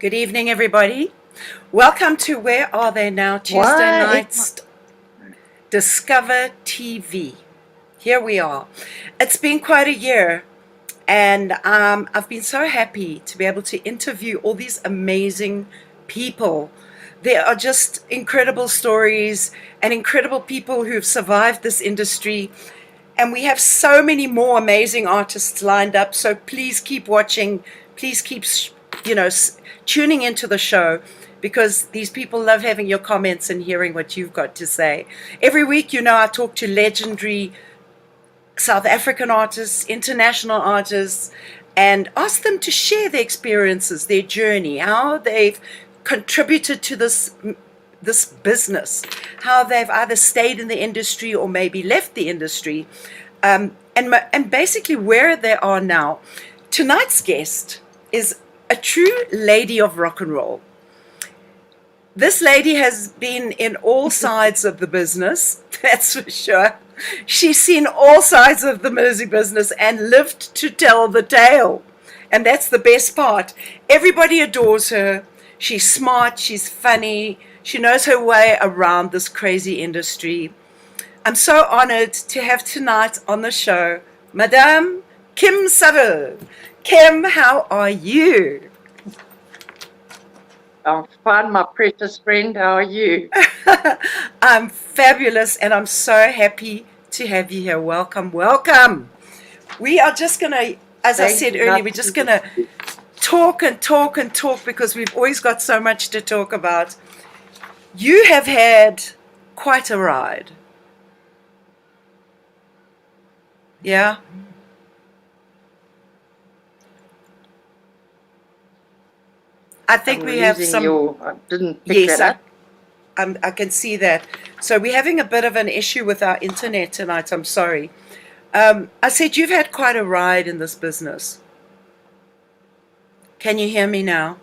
Good evening, everybody. Welcome to Where Are They Now? Tuesday Why? nights Discover TV. Here we are. It's been quite a year, and I've been so happy to be able to interview all these amazing people. There are just incredible stories and incredible people who've survived this industry. And we have so many more amazing artists lined up. So please keep watching. Please keep, tuning into the show, because these people love having your comments and hearing what you've got to say. Every week, I talk to legendary South African artists, international artists, and ask them to share their experiences, their journey, how they've contributed to this business, how they've either stayed in the industry or maybe left the industry, and basically where they are now. Tonight's guest is a true lady of rock and roll. This lady has been in all sides of the business, that's for sure. She's seen all sides of the music business and lived to tell the tale. And that's the best part. Everybody adores her. She's smart, she's funny, she knows her way around this crazy industry. I'm so honored to have tonight on the show, Madame Kim Saville. Kim, how are you? I'm fine, my precious friend. How are you? I'm fabulous, and I'm so happy to have you here. Welcome, welcome. We are just going to, as I said earlier, we're just going to talk and talk and talk, because we've always got so much to talk about. You have had quite a ride. Yeah? I think we have some. I didn't pick that up. I can see that. So we're having a bit of an issue with our internet tonight. I'm sorry. I said you've had quite a ride in this business. Can you hear me now?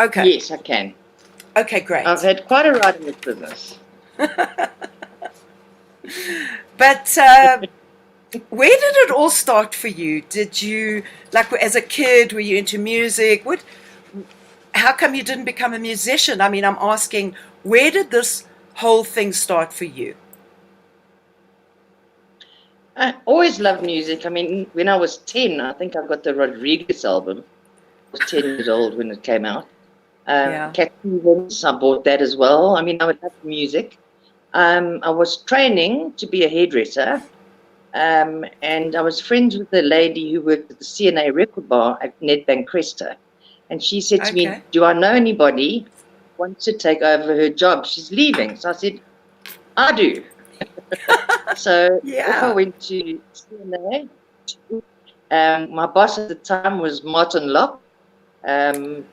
Okay. Yes, I can. Okay, great. I've had quite a ride in this business. But where did it all start for you? Did you, like, as a kid, were you into music? How come you didn't become a musician? I mean, I'm asking, where did this whole thing start for you? I always loved music. I mean, when I was 10, I think I got the Rodriguez album. I was 10 years old when it came out. Cat Stevens, I bought that as well. I mean, I would love music. I was training to be a hairdresser. And I was friends with a lady who worked at the CNA record bar at Nedbank Cresta. And she said to me, do I know anybody who wants to take over her job? She's leaving. So I said, I do. So I went to CNA. My boss at the time was Martin Locke. And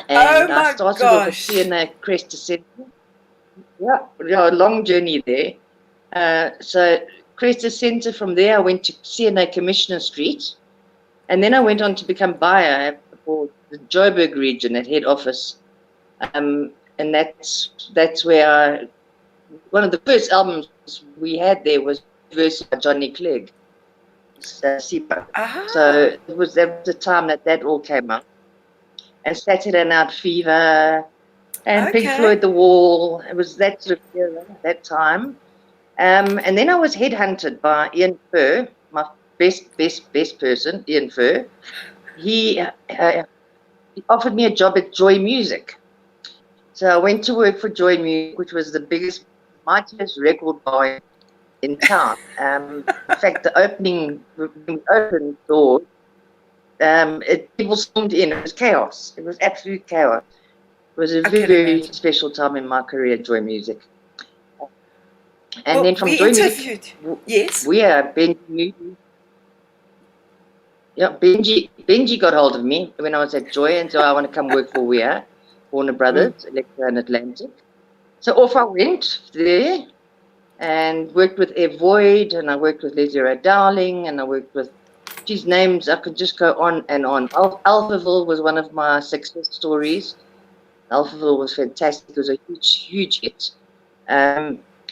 I started off at CNA Cresta Centre. Yeah, a long journey there. So Cresta Centre, from there I went to CNA Commissioner Street, and then I went on to become buyer for the Joburg region at head office, and that's where one of the first albums we had there was Verse by Johnny Clegg, SIPA. So it was at the time that all came out, and Saturday Night Fever, and Pink Floyd The Wall. It was that sort of era, that time. And then I was headhunted by Ian Furr, my best person, Ian Furr. He offered me a job at Joy Music. So I went to work for Joy Music, which was the biggest, mightiest record bar in town. In fact, when we opened doors, people stormed in. It was chaos. It was absolute chaos. It was a very special time in my career at Joy Music. And then from Joy Music, Benji got hold of me when I was at Joy, and so I want to come work for Warner Brothers, Electra and Atlantic. So off I went there and worked with Ed Void, and I worked with Leslie Ray Dowling, and I worked with these names. I could just go on and on. Alphaville was one of my success stories. Alphaville was fantastic. It was a huge hit.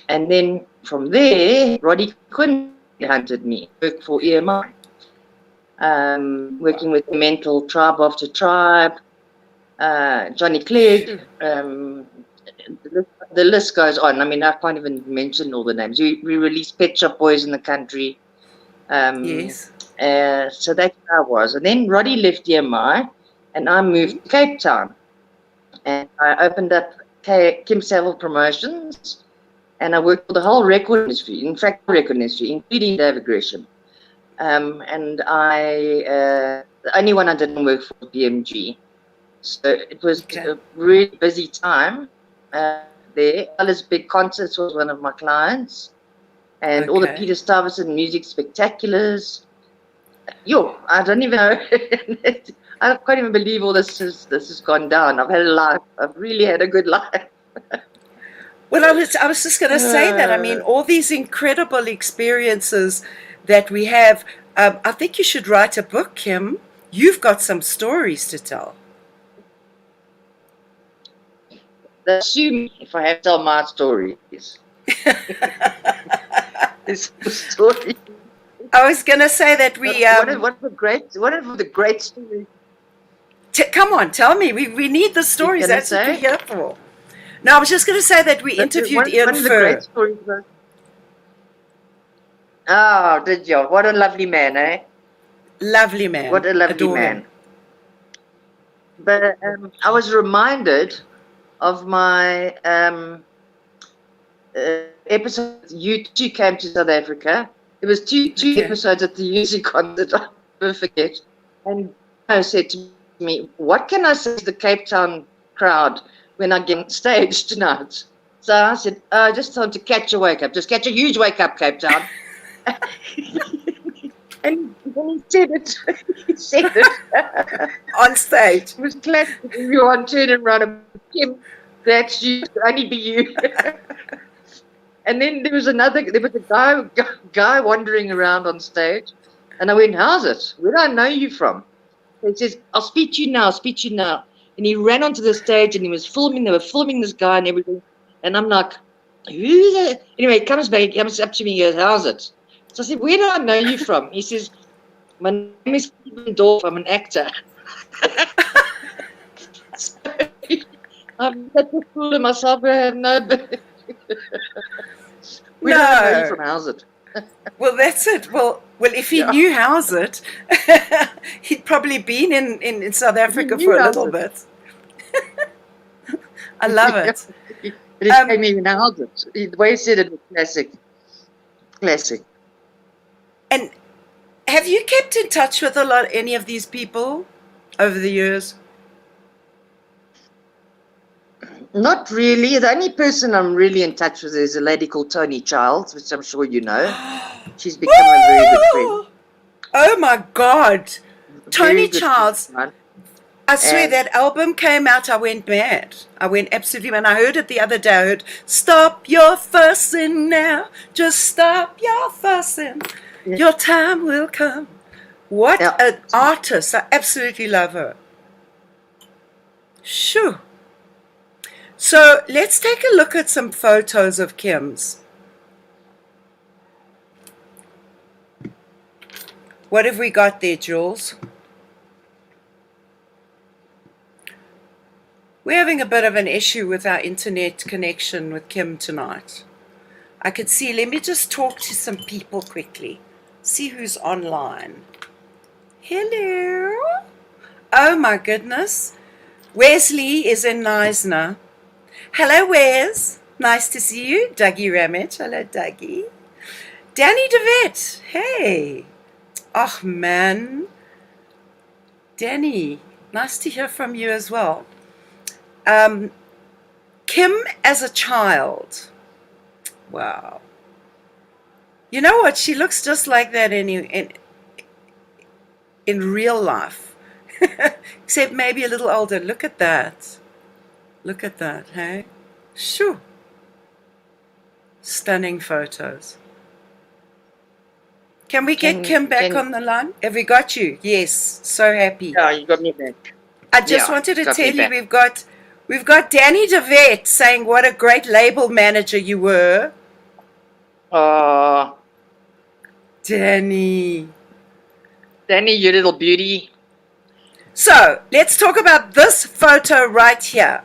And then from there, Roddy Quinn hunted me, worked for EMI. working with Mental Tribe After Tribe, Johnny Clegg. The list goes on. I mean, I can't even mention all the names. We released Pet Shop Boys in the country. Yes. So that's how I was. And then Roddy left EMI, and I moved to Cape Town. And I opened up Kim Saville Promotions, and I worked for the whole record industry, in fact, record industry, including David Gresham. And the only one I didn't work for was BMG. So it was a really busy time there. Alice Big Concerts was one of my clients, and all the Peter Stuyvesant music spectaculars. I don't even know. I can't even believe all this has gone down. I've had a life. I've really had a good life. Well, I was just going to say that. I mean, all these incredible experiences that we have. I think you should write a book, Kim. You've got some stories to tell. Sue me if I have to tell my stories. This story. I was going to say that we. One of the great stories. Come on, tell me. We need the stories. That's what we're here for. No, I was just going to say that we interviewed Ian One of the great stories was. Oh, did you? What a lovely man, eh? Lovely man. What a lovely man. But I was reminded of my episode. You two came to South Africa. There was two episodes at the music concert. I'll never forget. And I said to me, "What can I say to the Cape Town crowd when I get on stage tonight?" So I said, "Just tell them to catch a wake up. Just catch a huge wake up, Cape Town." And he said it. He said it on stage. It was classic. Everyone turned around and Kim, that's you. Only be you. And then there was a guy wandering around on stage, and I went, "How's it? Where do I know you from?" He says, "I'll speak to you now. I'll speak to you now." And he ran onto the stage, and he was filming. They were filming this guy and everything. And I'm like, "Who's that?" Anyway, he comes back. He comes up to me. He goes, "How's it?" So I said, "Where do I know you from?" He says, "My name is Stephen Dorff. I'm an actor." So, I'm such a fool of myself. I have no. Where do I know you from? How's it? Well, that's it. Well, if he knew how's it, he'd probably been in South Africa for a little bit. I love it. It is even how's it. The way he said it was classic. Classic. And have you kept in touch with any of these people over the years? Not really. The only person I'm really in touch with is a lady called Tony Childs, which I'm sure you know. She's become a very good friend. Oh my God. Tony Childs. I swear that album came out, I went mad. I went absolutely mad. I heard it the other day. I heard, "Stop your fussing now. Just stop your fussing. Yeah. Your time will come." What an artist. I absolutely love her. Shoo. So let's take a look at some photos of Kim's. What have we got there, Jules? We're having a bit of an issue with our internet connection with Kim tonight. I could see, let me just talk to some people quickly. See who's online. Hello. Oh my goodness. Wesley is in Neisner. Hello, Wes. Nice to see you. Dougie Ramage. Hello, Dougie. Danny DeVette. Hey. Oh, man. Danny, nice to hear from you as well. Kim as a child. Wow. You know what? She looks just like that in real life. Except maybe a little older. Look at that. Look at that, hey? Shoo. Stunning photos. Can we get Kim back on the line? Have we got you? Yes. So happy. Yeah, you got me back. I just wanted to tell you we've got Danny DeVette saying what a great label manager you were. Oh. Danny. Danny, you little beauty. So let's talk about this photo right here.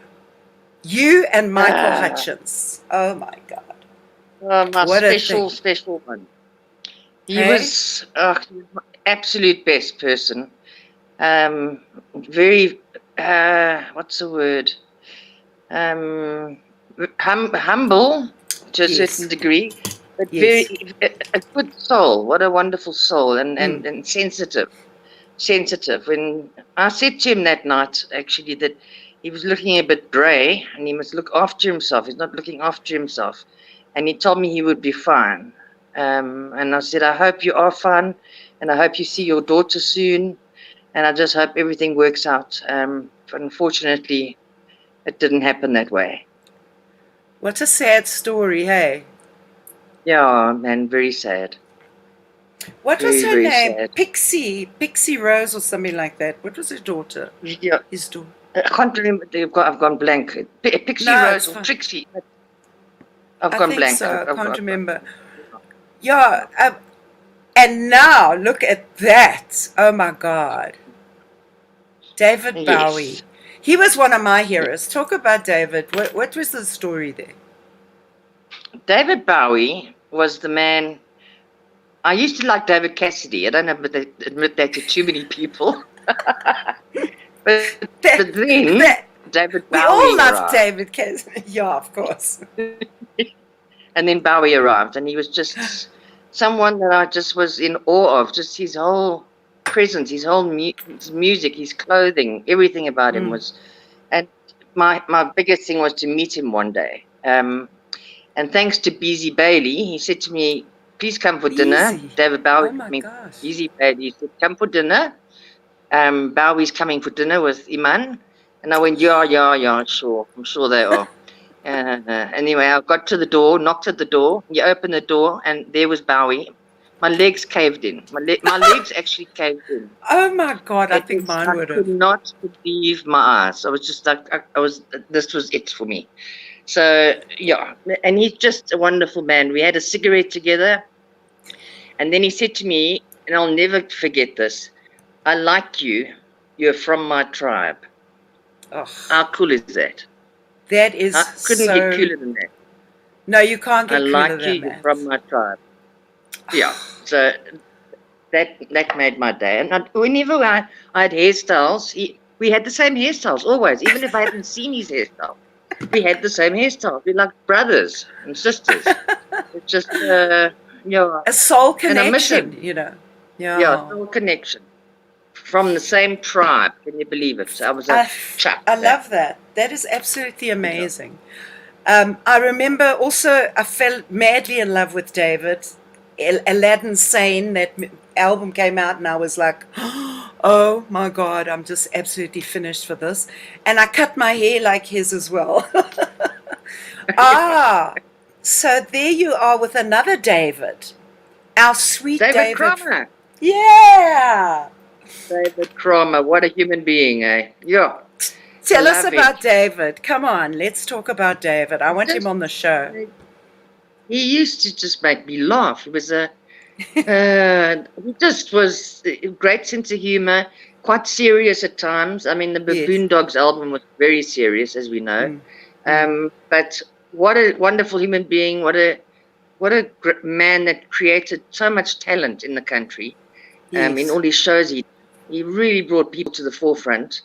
You and Michael Hutchins. Oh my God. My What a thing. special one. He Hey? was absolute best person. Very, what's the word? Humble to a certain degree, but Yes. a good soul. What a wonderful soul, and sensitive. When I said to him that night, actually, that he was looking a bit grey and he must look after himself. He's not looking after himself. And he told me he would be fine. And I said, I hope you are fine, and I hope you see your daughter soon, and I just hope everything works out. But unfortunately, it didn't happen that way. What a sad story, hey? Yeah, man, very sad. What was her name? Sad. Pixie Rose or something like that. What was her daughter? Yeah. His daughter. I can't remember. I've gone blank. Pixie Rose or Trixie. I've gone blank. So. I can't remember. Yeah. And now, look at that. Oh, my God. David Bowie. He was one of my heroes. Talk about David. What was the story there? David Bowie was the man. I used to like David Cassidy. I don't know, but they admit that to too many people. but then David Bowie. We all loved David Cassidy. Yeah, of course. And then Bowie arrived, and he was just someone that I just was in awe of. Just his whole presence, his whole his music, his clothing, everything about him was. And my biggest thing was to meet him one day. And thanks to Beezy Bailey, he said to me, please come for dinner. David Bowie, Beezy Bailey said, come for dinner. Bowie's coming for dinner with Iman. And I went, yeah, sure. I'm sure they are. Anyway, I got to the door, knocked at the door. He opened the door, and there was Bowie. My legs caved in. My legs actually caved in. Oh my God! I think mine would have. I could not believe my eyes. I was just like, this was it for me. So yeah, and he's just a wonderful man. We had a cigarette together, and then he said to me, and I'll never forget this, I like you. You're from my tribe. Oh. How cool is that? That is I couldn't get cooler than that. No, you can't get cooler than that. I like you. You're from my tribe. Yeah. So that made my day. And whenever I had hairstyles, we had the same hairstyles always. Even if I hadn't seen his hairstyle, we had the same hairstyle. We're like brothers and sisters. It's just a soul connection, Yeah. Yeah, soul connection. From the same tribe, can you believe it? So I was like, I love that. That is absolutely amazing. I remember also I fell madly in love with David. Aladdin Sane, that album came out, and I was like, oh my God, I'm just absolutely finished for this. And I cut my hair like his as well. So there you are with another David. Our sweet David. Cromer. Yeah. David Cromer, what a human being, eh? Yeah. Tell us about David. Come on, let's talk about David. I want him on the show. He used to just make me laugh. He was he just was a great sense of humor, quite serious at times. I mean, the Baboon Dogs album was very serious, as we know. But what a wonderful human being! What a man that created so much talent in the country. In all his shows, he really brought people to the forefront.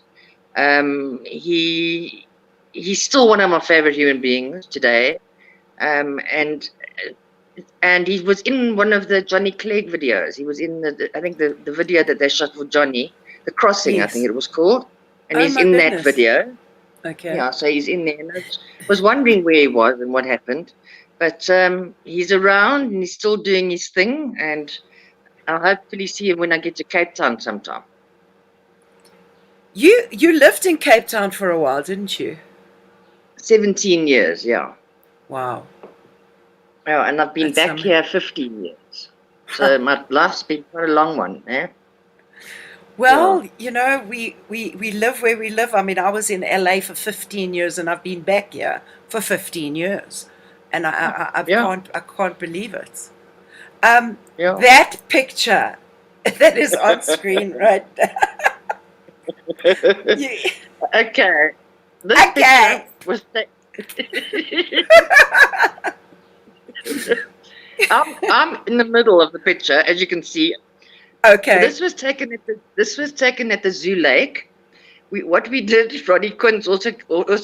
He's still one of my favorite human beings today. And he was in one of the Johnny Clegg videos. He was in I think the video that they shot for Johnny, The Crossing, I think it was called. And he's in that video. Okay. Yeah, so he's in there. And I was wondering where he was and what happened. But he's around and he's still doing his thing. And I'll hopefully see him when I get to Cape Town sometime. You lived in Cape Town for a while, didn't you? 17 years, yeah. Wow. Oh, and I've been back here 15 years. So my life's been quite a long one, eh? Well, we live where we live. I mean, I was in LA for 15 years and I've been back here for 15 years. And I can't believe it. That picture That is on screen right now. Okay. This Okay. picture was I'm in the middle of the picture, as you can see. Okay. This was taken at the Zoo Lake. What we did, Roddy Quinn's also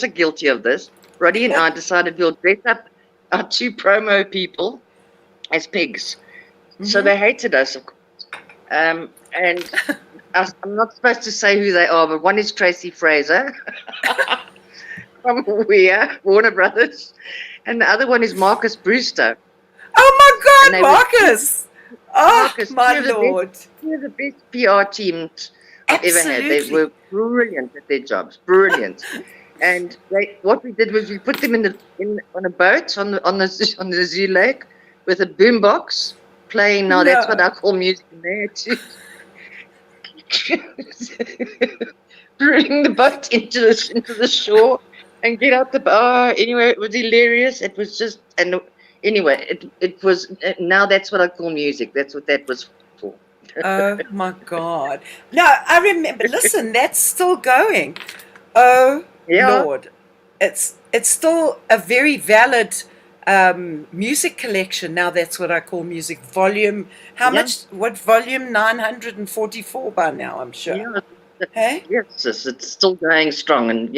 guilty of this. Roddy and I decided we'll dress up our two promo people as pigs. So they hated us, of course. And I'm not supposed to say who they are, but one is Tracy Fraser from Warner Brothers, and the other one is Marcus Brewster. Oh my God, Marcus! Marcus, my Lord. They're the best PR teams I've ever had. They were brilliant at their jobs, brilliant. And what we did was we put them on a boat on the Zoo Lake with a boombox playing. Now that's what I call music in there too. Bring the boat into the shore and get out the bar. Anyway, it was hilarious. It was just anyway, it was. Now that's what I call music. That's what that was for. Oh my God! No, I remember. Listen, that's still going. Oh Lord, it's still a very valid music collection. Now that's what I call music. Volume. How much? What volume? 944 by now, I'm sure. Yeah. Hey? Yes, it's still going strong, and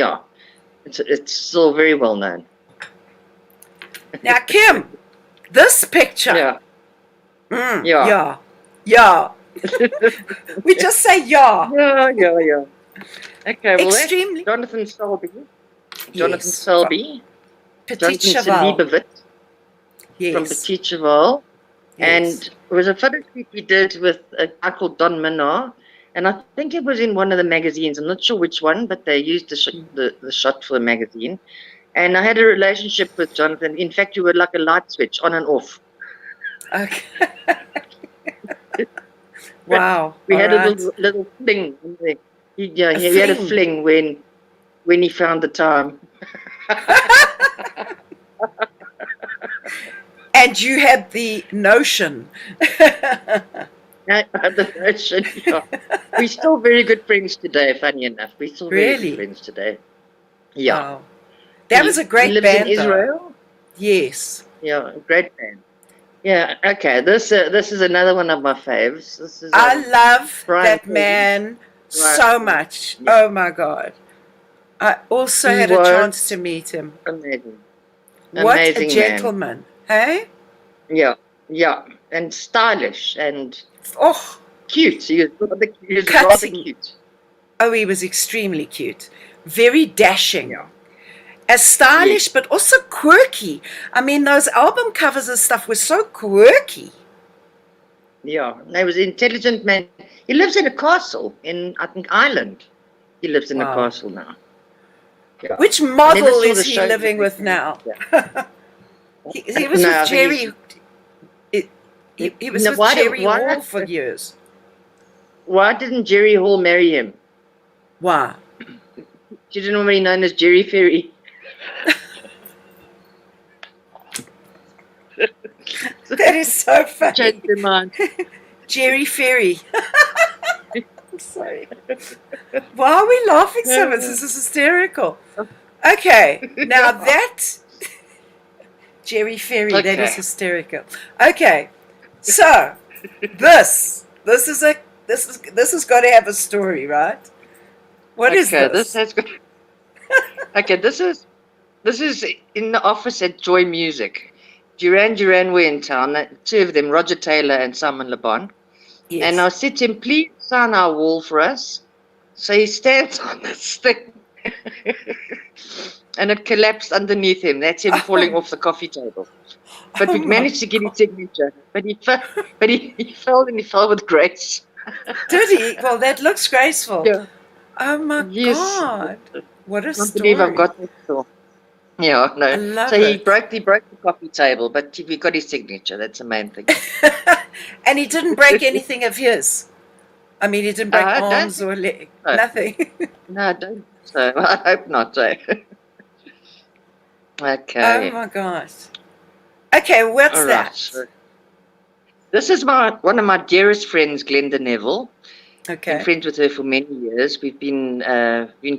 it's still very well known. Now, Kim, this picture. Yeah. We just say yeah. Yeah. Okay, well, Extremely. Jonathan Selby. Yes, Jonathan Selby. Pockittv. Yes. From Pockittv. Yes. And it was a photo shoot we did with a guy called Don Minnar. And I think it was in one of the magazines. I'm not sure which one, but they used the shot for the magazine. And I had a relationship with Jonathan. In fact, you were like a light switch, on and off. Okay. Wow. We had a little fling. He had a fling when he found the time. And you had the notion. I had the notion. Yeah. We're still very good friends today, funny enough. We're still very good friends today. Yeah. Wow. That was a great band, in Israel? Though. Yes. Yeah, a great band. Yeah, okay. This is another one of my faves. This is I love Brian that man so much. Yeah. Oh my God. I also had a chance to meet him. Amazing. What a gentleman. Hey? Yeah. And stylish and cute. He was rather cute. Oh, he was extremely cute. Very dashing. Yeah. As stylish, but also quirky. I mean, those album covers and stuff were so quirky. Yeah, he was an intelligent man. He lives in a castle in, I think, Ireland. He lives in a castle now. Yeah. Which model is he living with now? Yeah. he was with Jerry. He was with Jerry Hall for years. Why didn't Jerry Hall marry him? Why? She's normally known as Jerry Ferry. That is so funny. Changed their mind. Jerry Ferry. I'm sorry. Why are we laughing so much? This is hysterical. Okay, now that Jerry Ferry, that is hysterical. Okay, so this has got to have a story, right? What is this? This has got. Okay, this is in the office at Joy Music. Duran were in town, two of them, Roger Taylor and Simon Le Bon. Yes. And I said to him, please sign our wall for us. So he stands on this thing. And it collapsed underneath him. That's him falling off the coffee table. But we managed to get his signature. But he fell and he fell with grace. Did he? Well, that looks graceful. Yeah. Oh my God. What a story. I believe I've got this story. Yeah, no. So he broke the coffee table, but we got his signature. That's the main thing. And he didn't break anything of his. I mean, he didn't break arms or leg. No. Nothing. No, I don't. So I hope not. So. Okay. Oh my gosh. Okay, what's that? This is one of my dearest friends, Glenda Neville. Okay. Been friends with her for many years. We've been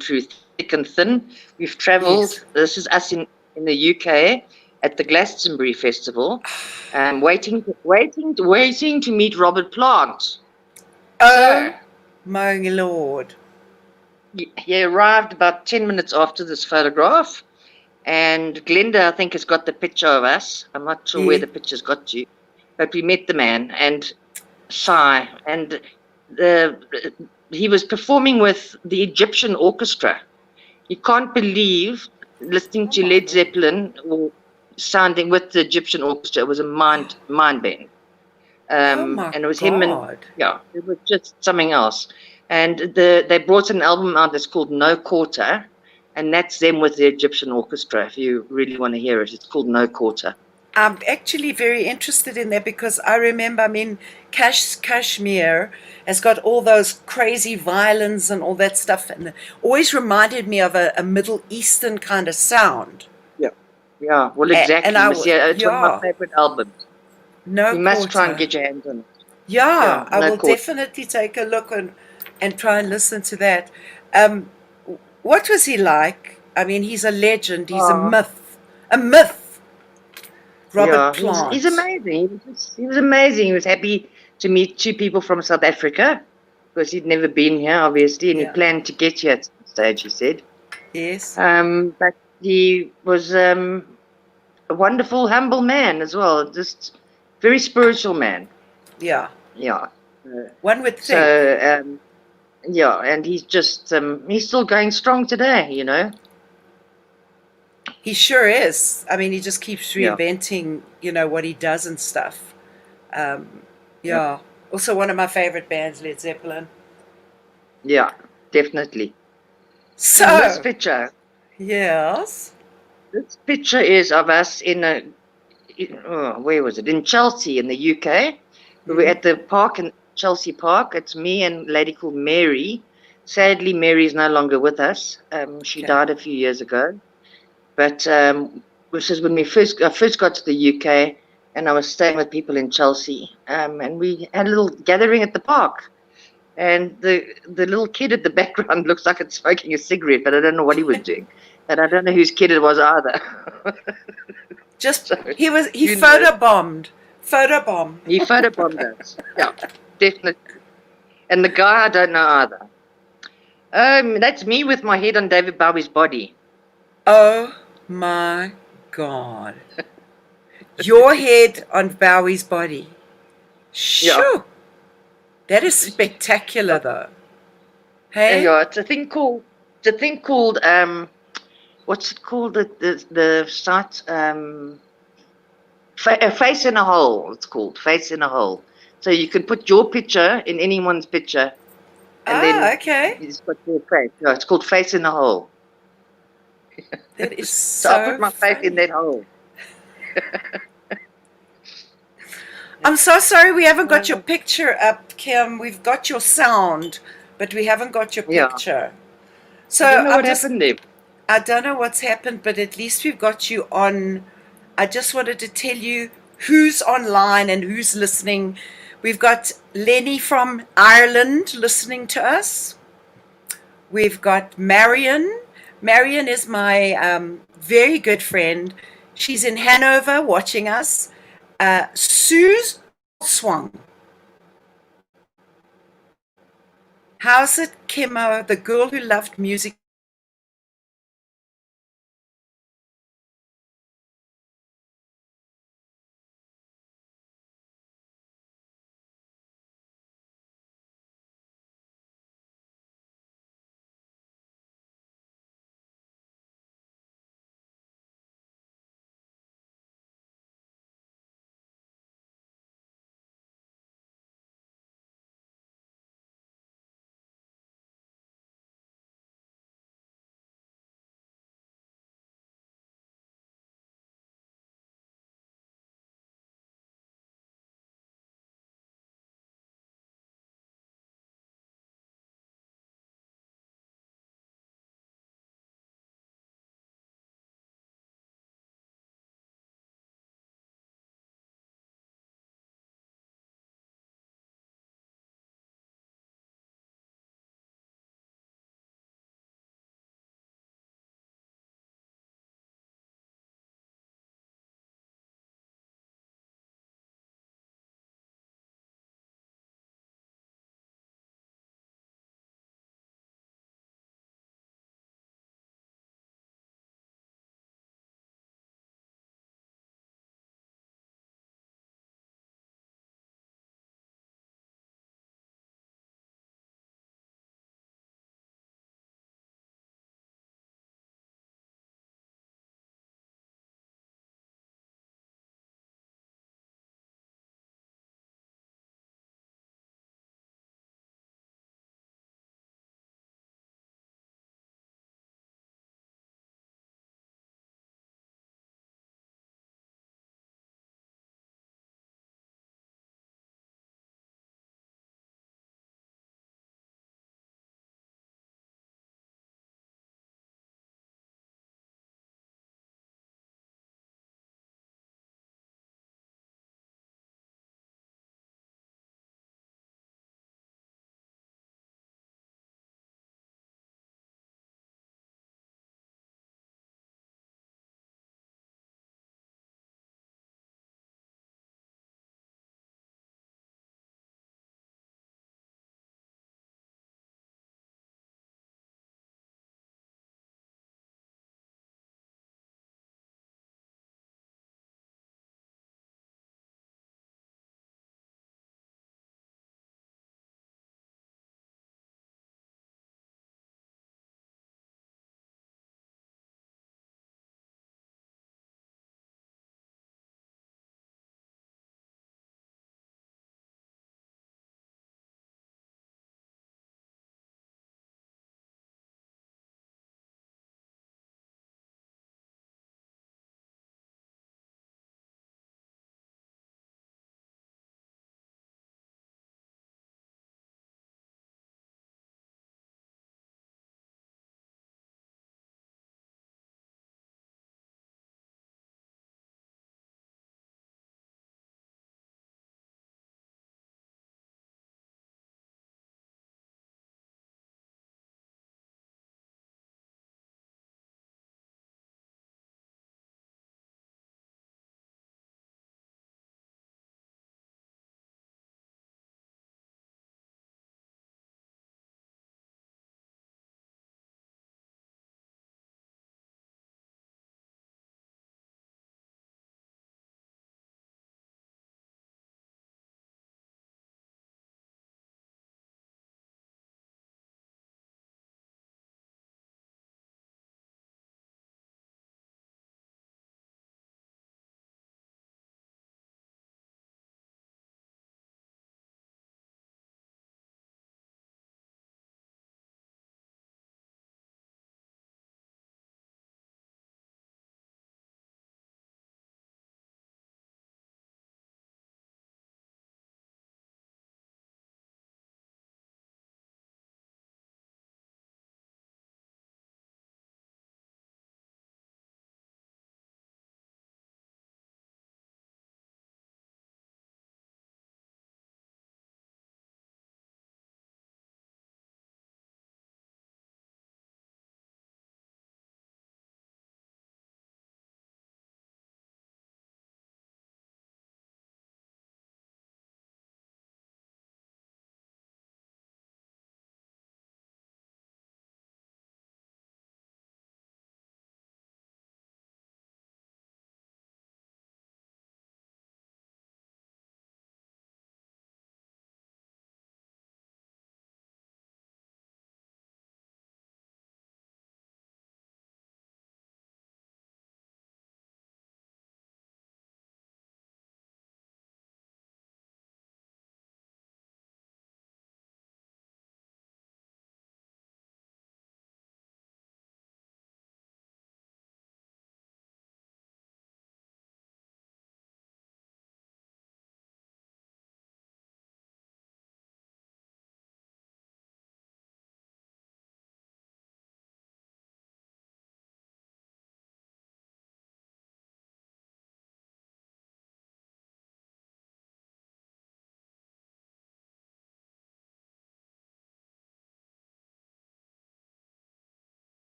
through thick and thin. We've travelled. Yes. This is us in the UK at the Glastonbury Festival, waiting to meet Robert Plant. Oh, my Lord. He arrived about 10 minutes after this photograph, and Glenda, I think, has got the picture of us. I'm not sure where the picture's got to, but we met the man, and Sai, and he was performing with the Egyptian orchestra. You can't believe listening to Led Zeppelin or sounding with the Egyptian orchestra. It was a mind bend. And it was him, and it was just something else. And they brought an album out that's called No Quarter, and that's them with the Egyptian orchestra. If you really want to hear it, it's called No Quarter. I'm actually very interested in that because I remember, I mean, Kashmir has got all those crazy violins and all that stuff, and it always reminded me of a Middle Eastern kind of sound. Yeah, well, exactly. It's one of my favorite albums. No, you must try and get your hands on it. Yeah, I will definitely take a look and try and listen to that. What was he like? I mean, he's a legend. He's a myth. A myth. Robert Plant. He's amazing. He was amazing. He was happy to meet two people from South Africa because he'd never been here, obviously, and he planned to get here at some stage, he said. Yes. But he was a wonderful, humble man as well. Just very spiritual man. Yeah. Yeah. One would think. So, and he's just, he's still going strong today, you know. He sure is. I mean, he just keeps reinventing, you know, what he does and stuff. Also one of my favorite bands, Led Zeppelin. Yeah, definitely. So, and this picture. Yes. This picture is of us where was it? In Chelsea, in the UK. We were at the park in Chelsea Park. It's me and a lady called Mary. Sadly, Mary is no longer with us. She died a few years ago. But this is when I first got to the UK, and I was staying with people in Chelsea. And we had a little gathering at the park. And the little kid at the background looks like it's smoking a cigarette, but I don't know what he was doing. And I don't know whose kid it was either. He photobombed. He photobombed us. Yeah, definitely. And the guy I don't know either. That's me with my head on David Bowie's body. Oh my God. Your head on Bowie's body. Shoo. Yeah. That is spectacular though. Hey? Yeah, it's a thing called what's it called, the site, face in a hole. It's called Face in a Hole. So you can put your picture in anyone's picture, and then you just put your face. No, it's called Face in a Hole. That is so I put my face in that hole. I'm so sorry we haven't got your picture up, Kim. We've got your sound, but we haven't got your picture. So I don't know what happened there. I don't know what's happened, but at least we've got you on. I just wanted to tell you who's online and who's listening. We've got Lenny from Ireland listening to us. We've got Marion. Marion is my very good friend. She's in Hanover watching us. Suze Swung. How's it, Kimmo, the girl who loved music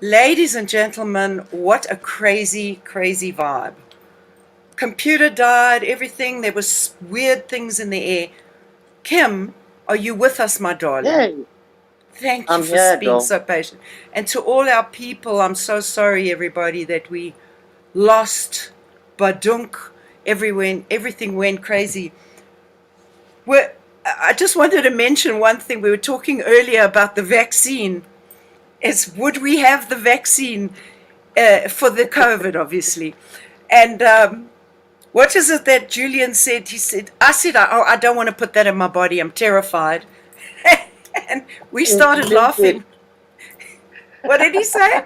Ladies and gentlemen, what a crazy, crazy vibe. Computer died, everything. There was weird things in the air. Kim, are you with us, my darling? Hey, Thank you I'm for here, being doll. so patient. And to all our people, I'm so sorry, everybody, that we lost Badunk. Everything went crazy. I just wanted to mention one thing. We were talking earlier about the vaccine. Would we have the vaccine for the COVID, obviously? And what is it that Julian said? He said, I don't want to put that in my body. I'm terrified. And we started laughing. What did he say?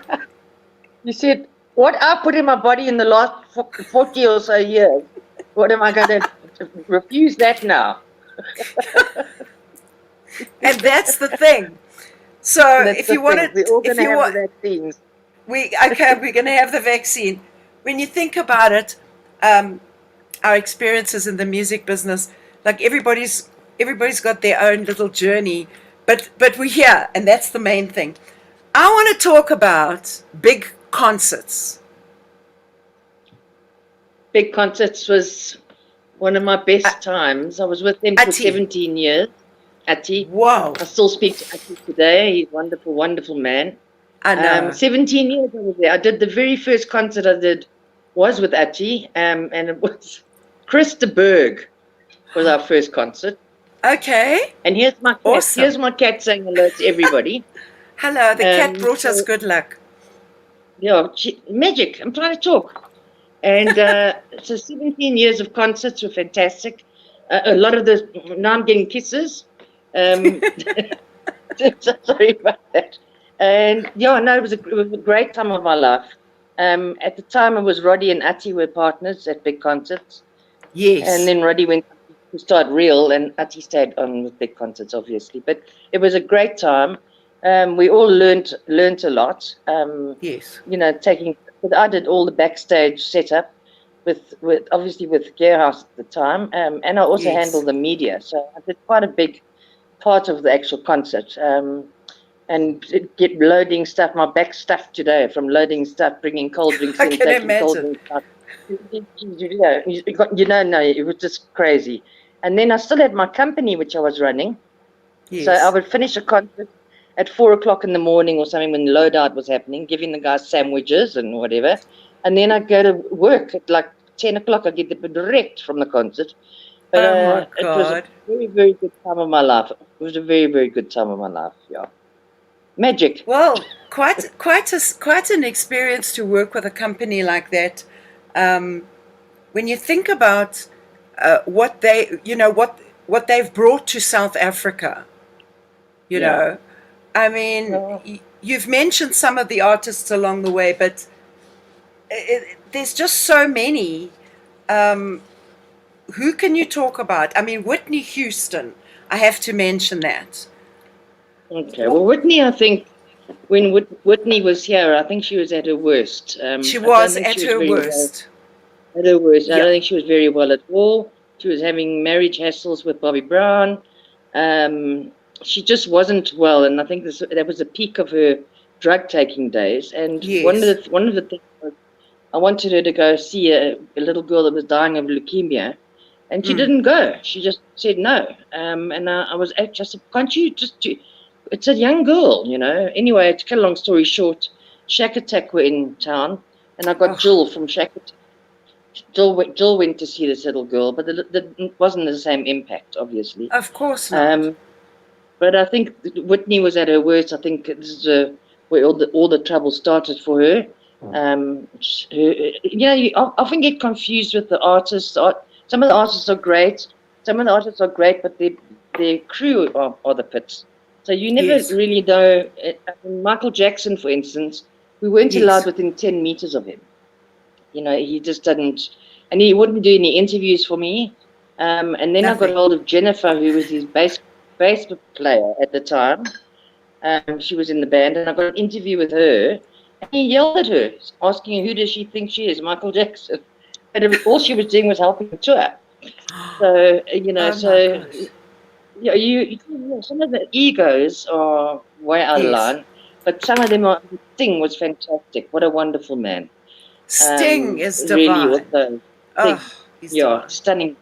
You said, what I put in my body in the last 40 or so years, what am I going to refuse that now? And that's the thing. So That's if you want to, we're all going to have the vaccines. we're going to have the vaccine. When you think about it, our experiences in the music business, like everybody's got their own little journey, but we're here, and that's the main thing. I want to talk about big concerts. Big Concerts was one of my best times. I was with them for 17 years. Ati. Wow. I still speak to Ati today. He's a wonderful, wonderful man. I know. 17 years I was there. I did the very first concert I did was with Ati, and it was Chris de Burgh was our first concert. Okay. And here's my cat. Awesome. Here's my cat saying hello to everybody. Hello. The cat brought us good luck. Yeah, magic. I'm trying to talk. And so 17 years of concerts were fantastic. A lot of those, now I'm getting kisses. Sorry about that. And yeah, no, it was a great time of my life. At the time, it was Roddy and Ati were partners at Big Concerts. Yes. And then Roddy went to start Real, and Ati stayed on with Big Concerts, obviously. But it was a great time. We all learnt a lot. Yes. You know, I did all the backstage setup with obviously with Gearhouse at the time, and I also handled the media. So I did quite a big part of the actual concert. And get loading stuff, my back stuff today from loading stuff, bringing cold drinks in, taking cold drinks out. No, it was just crazy. And then I still had my company, which I was running. Yes. So I would finish a concert at 4 o'clock in the morning or something when the load out was happening, giving the guys sandwiches and whatever. And then I'd go to work at like 10 o'clock. I'd get direct from the concert. But oh my God. It was a very, very good time of my life. It was a very, very good time of my life, yeah. Magic. Well, quite an experience to work with a company like that. When you think about what they've brought to South Africa, you know, I mean, you've mentioned some of the artists along the way, but there's just so many. Who can you talk about? I mean, Whitney Houston. I have to mention that. Okay, well, Whitney, I think when Whitney was here, I think she was at her worst. She was at her worst. At her worst. I don't think she was very well at all. She was having marriage hassles with Bobby Brown. She just wasn't well, and I think that was the peak of her drug-taking days. And one of the things was, I wanted her to go see a little girl that was dying of leukemia, and she didn't go. She just said no. And I was just said, can't you just do? It's a young girl, you know. Anyway, to cut a long story short, Shack Attack were in town, and I got Jill from Shack Attack. Jill went to see this little girl, but it wasn't the same impact, obviously. Of course not. But I think Whitney was at her worst. I think this is where all the trouble started for her. You often get confused with the artists. Some of the artists are great. But their crew are the pits. So you never really know. Michael Jackson, for instance, we weren't allowed within 10 meters of him. You know, he just didn't, and he wouldn't do any interviews for me. And then I got hold of Jennifer, who was his bass player at the time. She was in the band, and I got an interview with her. And he yelled at her, asking her, who does she think she is, Michael Jackson? But all she was doing was helping the tour. So, you know, some of the egos are way out of line. but some of them are. Sting was fantastic. What a wonderful man. Sting is really divine. Also, He's divine. Stunning.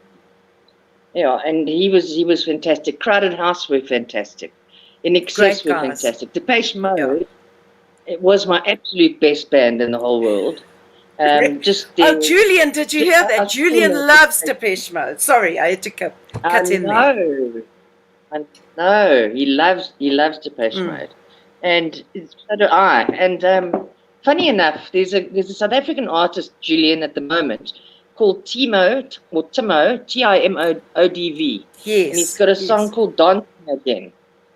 Yeah, and he was fantastic. Crowded House were fantastic. In Excess were fantastic. Depeche Mode, it was my absolute best band in the whole world. Julian, did you hear that? Julian loves Depeche Mode. Sorry, I had to cut in there. I know. He loves Depeche Mode, and so do I. And funny enough, there's a South African artist, Julian, at the moment called Timo, Timodv. Yes, and he's got a song called "Dancing Again."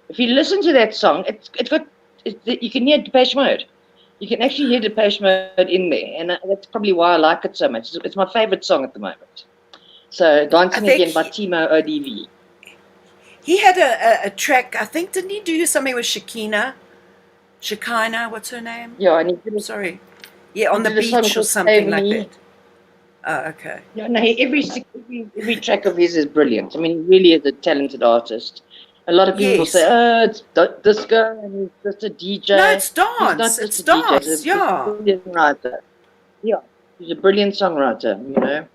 If you listen to that song, you can hear Depeche Mode. You can actually hear Depeche Mode in there, and that's probably why I like it so much. It's my favorite song at the moment. So, "Dancing Again" by Timodv. He had a track, I think, didn't he do something with Shekinah, what's her name? Yeah, and he did on the beach or something like that. Oh, okay. No, every track of his is brilliant. I mean, he really is a talented artist. A lot of people say, "Oh, it's disco and he's just a DJ." No, it's dance. It's dance. He's a brilliant writer. Yeah, he's a brilliant songwriter. You know,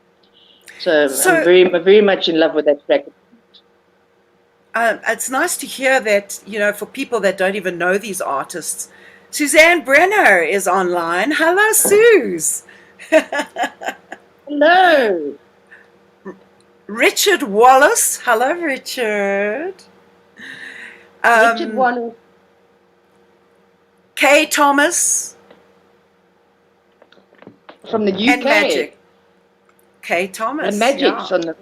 so I'm very much in love with that track. It's nice to hear that, for people that don't even know these artists. Suzanne Brenner is online. Hello, Suze. Hello. Richard Wallace. Hello, Richard. Richard Wallace. Kay Thomas. From the UK. And Magic. Kay Thomas. And Magic's on the...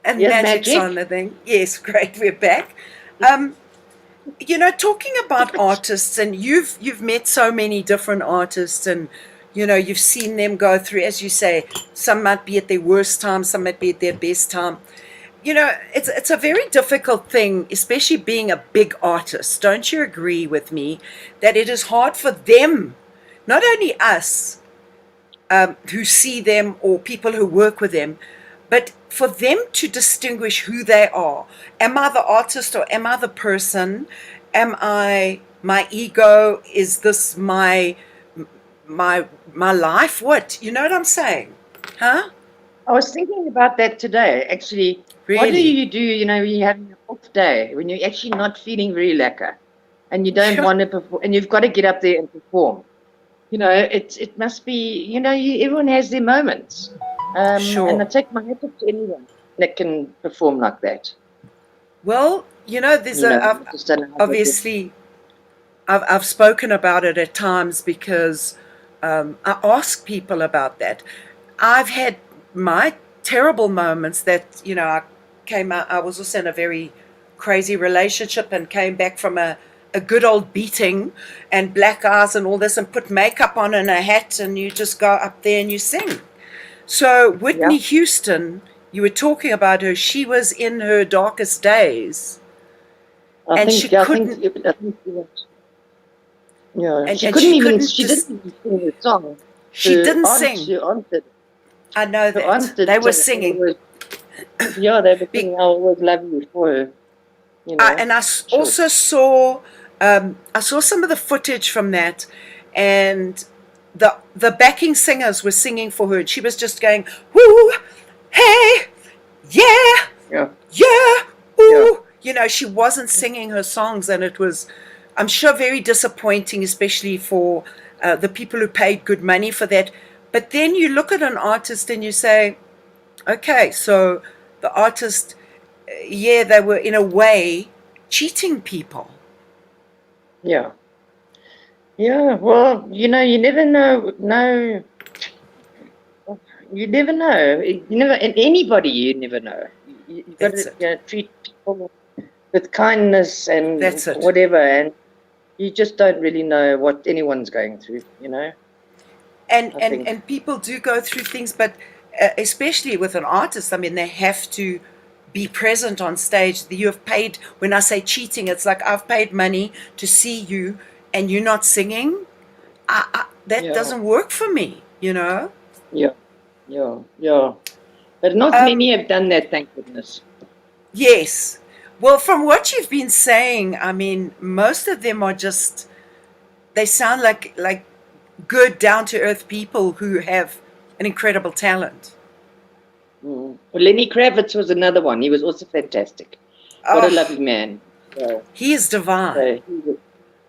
And Magic's on the thing. Yes, great. We're back. Talking about artists, and you've met so many different artists, and you've seen them go through, as you say, some might be at their worst time, some might be at their best time. It's a very difficult thing, especially being a big artist. Don't you agree with me that it is hard for them, not only us who see them or people who work with them, but for them to distinguish who they are. Am I the artist or am I the person? Am I my ego? Is this my life? What? You know what I'm saying? Huh? I was thinking about that today, actually. Really? What do you do, when you're having an off day, when you're actually not feeling very lekker, and you don't want to perform, and you've got to get up there and perform? It must be, everyone has their moments. And I take my hat off to anyone that can perform like that. Well, there's obviously, I've spoken about it at times because I ask people about that. I've had my terrible moments that, I came out, I was also in a very crazy relationship and came back from a good old beating and black eyes and all this, and put makeup on and a hat, and you just go up there and you sing. So Whitney Houston, you were talking about her, she was in her darkest days. She didn't even sing the song. She didn't sing. She answered. I know that. They were singing. They were singing, "I always love you" for her. And I also saw, some of the footage from that, and the backing singers were singing for her, and she was just going, "Woo, hey, yeah, ooh." She wasn't singing her songs, and it was, I'm sure, very disappointing, especially for the people who paid good money for that. But then you look at an artist and you say, okay, so the artist, they were in a way cheating people. Yeah. Yeah, well, you never know. No, you never know. Anybody, you never know. You've got to treat people with kindness and whatever, and you just don't really know what anyone's going through, And people do go through things, but especially with an artist, I mean, they have to be present on stage. You have paid, when I say cheating, it's like I've paid money to see you and you're not singing. That doesn't work for me, Yeah. But not many have done that, thank goodness. Yes. Well, from what you've been saying, I mean, most of them are just they sound like good, down-to-earth people who have an incredible talent. Well, Lenny Kravitz was another one. He was also fantastic. What a lovely man. He is divine.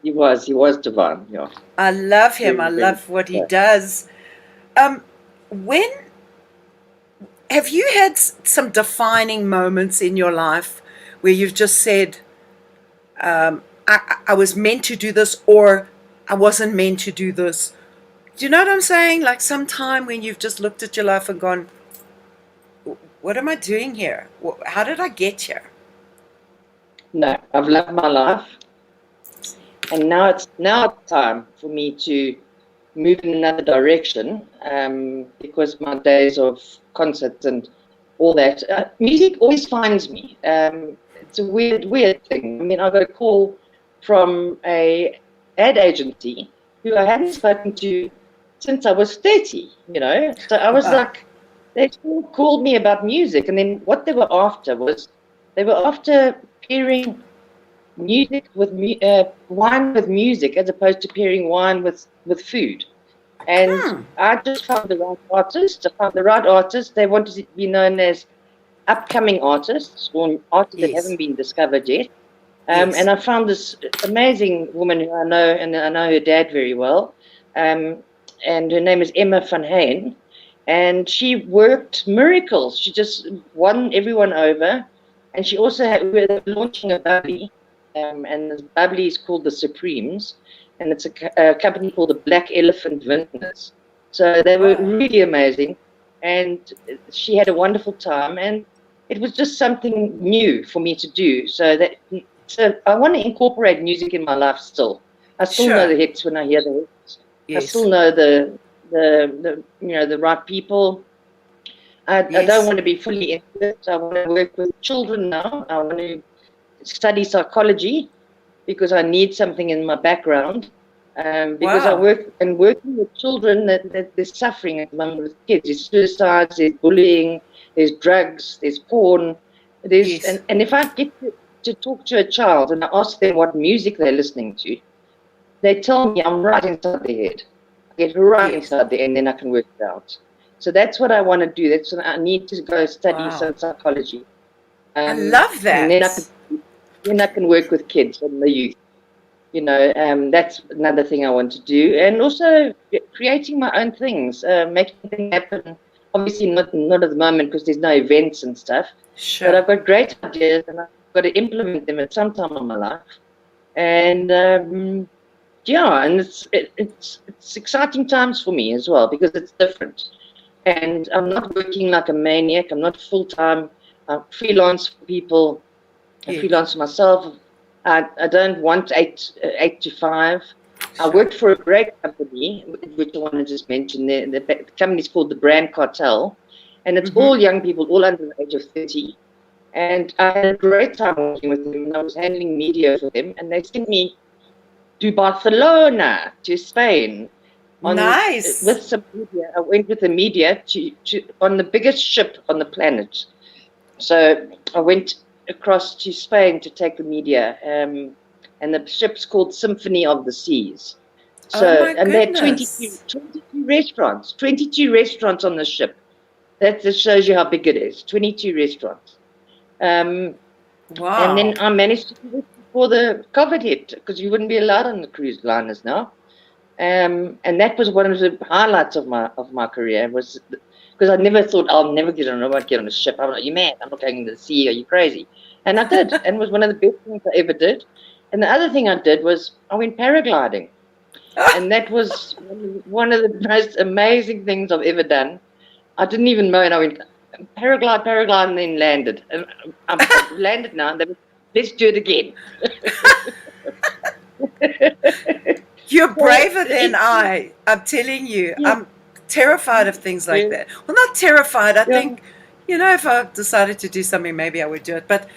He was divine. Yeah. I love him. Very, I very love what he does. When have you had some defining moments in your life where you've just said, I was meant to do this, or I wasn't meant to do this? Do you know what I'm saying? Like sometime when you've just looked at your life and gone, what am I doing here? How did I get here? No, I've loved my life. And now it's time for me to move in another direction, because my days of concerts and all that, music always finds me. It's a weird thing. I mean, I got a call from a ad agency who I hadn't spoken to since I was 30, you know. So I was like, they called me about music, and then what they were after was, they were after pairing music with wine with music, as opposed to pairing wine with food. And I just found the right artist. I found the right artist. They wanted to be known as upcoming artists, or artists that haven't been discovered yet. And I found this amazing woman who I know, and I know her dad very well. And her name is Emma van Heen. And she worked miracles. She just won everyone over. And she also we're launching a bubbly. And the bubbly is called the Supremes, and it's a company called the Black Elephant Vintners. So they were really amazing, and she had a wonderful time, and it was just something new for me to do. So I want to incorporate music in my life still. I still know the hits when I hear the hits. I still know the the right people. I don't want to be fully into it. I want to work with children now. I want to study psychology because I need something in my background. Because I working with children that there's suffering at the moment with kids. There's suicides, there's bullying, there's drugs, there's porn. And if I get to talk to a child and I ask them what music they're listening to, they tell me I'm right inside their head. I get right inside there, and then I can work it out. So that's what I want to do. That's what I need to go study psychology. I love that. And then I can work with kids and the youth. You know, that's another thing I want to do. And also creating my own things, making things happen. Obviously not at the moment because there's no events and stuff. Sure. But I've got great ideas and I've got to implement them at some time in my life. And and it's exciting times for me as well because it's different. And I'm not working like a maniac. I'm not full-time. I'm freelance for people. I freelance for myself. I don't want 8 to 5. I work for a great company, which I want to just mention. The company is called the Brand Cartel, and it's all young people, all under the age of 30. And I had a great time working with them, and I was handling media for them, and they sent me to Barcelona, to Spain. Nice. With some media. I went with the media to on the biggest ship on the planet. So I went across to Spain to take the media, and the ship's called Symphony of the Seas. So, and they had 22 restaurants, 22 restaurants on the ship. That just shows you how big it is. 22 restaurants. Wow. And then I managed to do it before the COVID hit, because you wouldn't be allowed on the cruise liners now. And that was one of the highlights of my career, was because I never thought I'll never get on a ship. I'm like, you mad? I'm not going into the sea. Are you crazy? And I did, and it was one of the best things I ever did. And the other thing I did was I went paragliding, and that was one of the most amazing things I've ever done. I didn't even know, and I went paraglide, and then landed. And I've landed now, and they were, let's do it again. You're braver than I. I'm telling you. Yeah. I'm terrified of things like that. Well, not terrified. I think, if I decided to do something, maybe I would do it. But